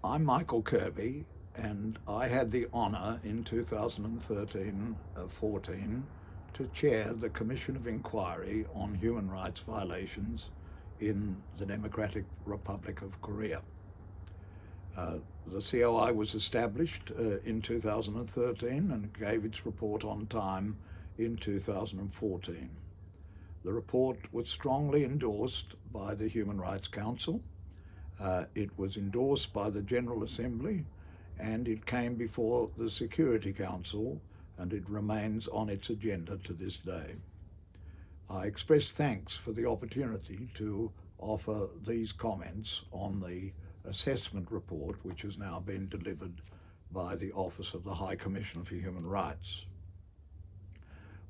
I'm Michael Kirby, and I had the honour in 2013-14 to chair the Commission of Inquiry on Human Rights Violations in the Democratic Republic of Korea. The COI was established in 2013 and gave its report on time in 2014. The report was strongly endorsed by the Human Rights Council. It was endorsed by the General Assembly, and it came before the Security Council, and it remains on its agenda to this day. I express thanks for the opportunity to offer these comments on the assessment report, which has now been delivered by the Office of the High Commissioner for Human Rights.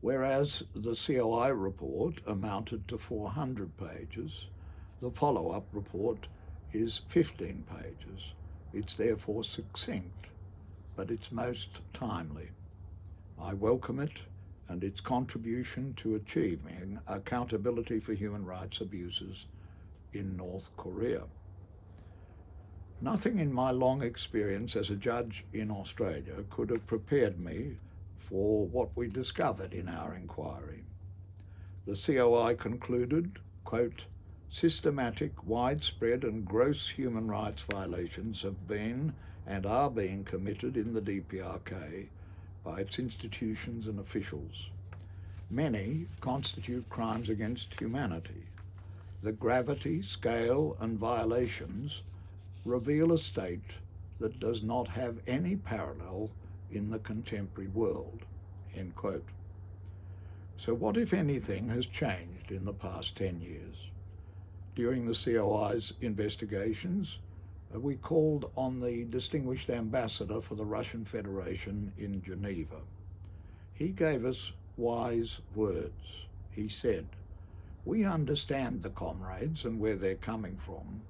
Whereas the COI report amounted to 400 pages, the follow-up report is 15 pages. It's therefore succinct, but it's most timely. I welcome it and its contribution to achieving accountability for human rights abuses in North Korea. Nothing in my long experience as a judge in Australia could have prepared me for what we discovered in our inquiry. The COI concluded, quote, "Systematic, widespread and gross human rights violations have been and are being committed in the DPRK by its institutions and officials. Many constitute crimes against humanity. The gravity, scale and violations reveal a state that does not have any parallel in the contemporary world," end quote. So what, if anything, has changed in the past 10 years? During the COI's investigations, we called on the distinguished ambassador for the Russian Federation in Geneva. He gave us wise words. He said, "We understand the comrades and where they're coming from,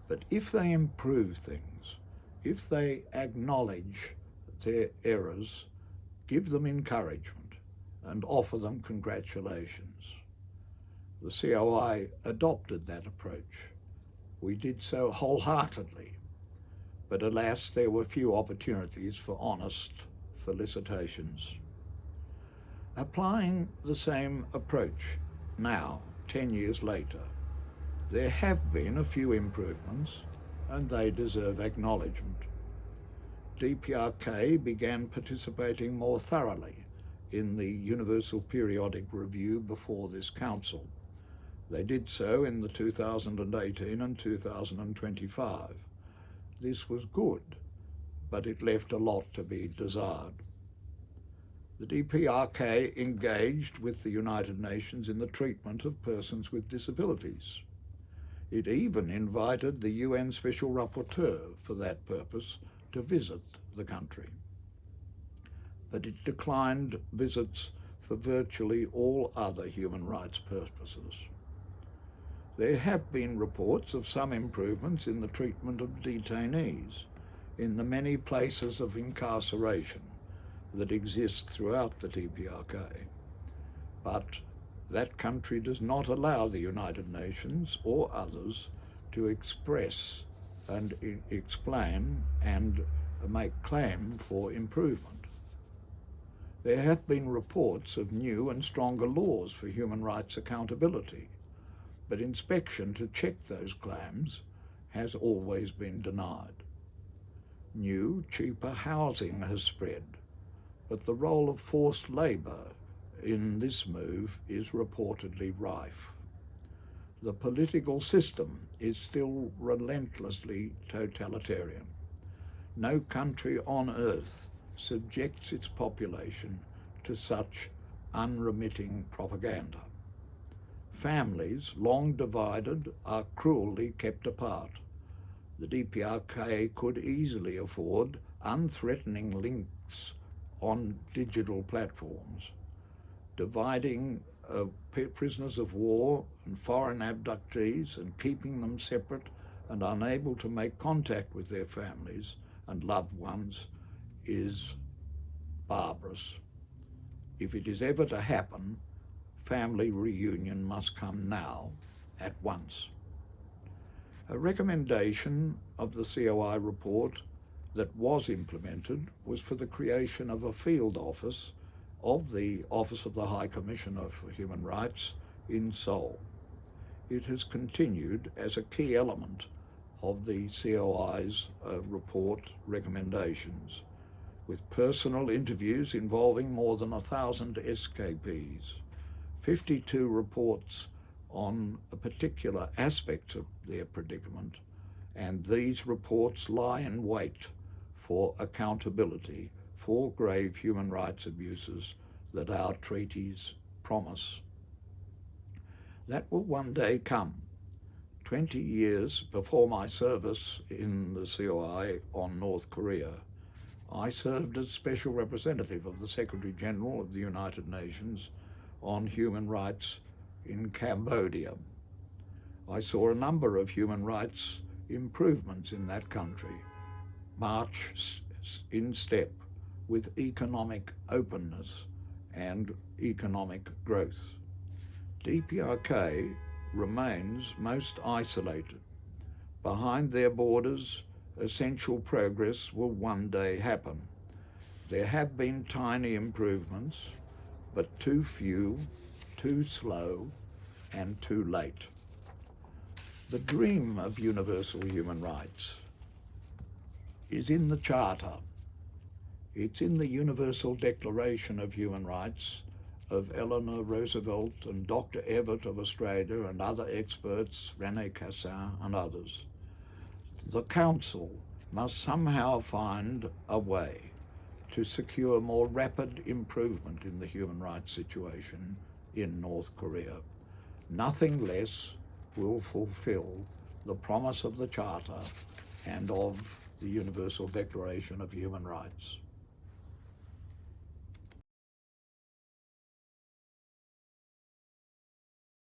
but if they improve things, if they acknowledge their errors, give them encouragement and offer them congratulations." The COI adopted that approach. We did so wholeheartedly, but alas, there were few opportunities for honest felicitations. Applying the same approach now, 10 years later, there have been a few improvements, and they deserve acknowledgement. DPRK began participating more thoroughly in the Universal Periodic Review before this Council. They did so in the 2018 and 2025. This was good, but it left a lot to be desired. The DPRK engaged with the United Nations in the treatment of persons with disabilities. It even invited the UN Special Rapporteur for that purpose to visit the country. But it declined visits for virtually all other human rights purposes. There have been reports of some improvements in the treatment of detainees in the many places of incarceration that exist throughout the DPRK. But that country does not allow the United Nations or others to express and explain and make claim for improvement. There have been reports of new and stronger laws for human rights accountability, but inspection to check those claims has always been denied. New, cheaper housing has spread, but the role of forced labour in this move is reportedly rife. The political system is still relentlessly totalitarian. No country on earth subjects its population to such unremitting propaganda. Families, long divided, are cruelly kept apart. The DPRK could easily afford unthreatening links on digital platforms, dividing prisoners of war and foreign abductees and keeping them separate and unable to make contact with their families and loved ones is barbarous. If it is ever to happen, family reunion must come now, at once. A recommendation of the COI report that was implemented was for the creation of a field office of the Office of the High Commissioner for Human Rights in Seoul. It has continued as a key element of the COI's report recommendations, with personal interviews involving more than 1,000 escapees, 52 reports on a particular aspect of their predicament, and these reports lie in wait for accountability for grave human rights abuses that our treaties promise. That will one day come. 20 years before my service in the COI on North Korea, I served as Special Representative of the Secretary General of the United Nations on human rights in Cambodia. I saw a number of human rights improvements in that country march in step with economic openness and economic growth. DPRK remains most isolated. Behind their borders, essential progress will one day happen. There have been tiny improvements, but too few, too slow, and too late. The dream of universal human rights is in the Charter. It's in the Universal Declaration of Human Rights of Eleanor Roosevelt and Dr. Evatt of Australia and other experts, René Cassin and others. The Council must somehow find a way to secure more rapid improvement in the human rights situation in North Korea. Nothing less will fulfill the promise of the Charter and of the Universal Declaration of Human Rights.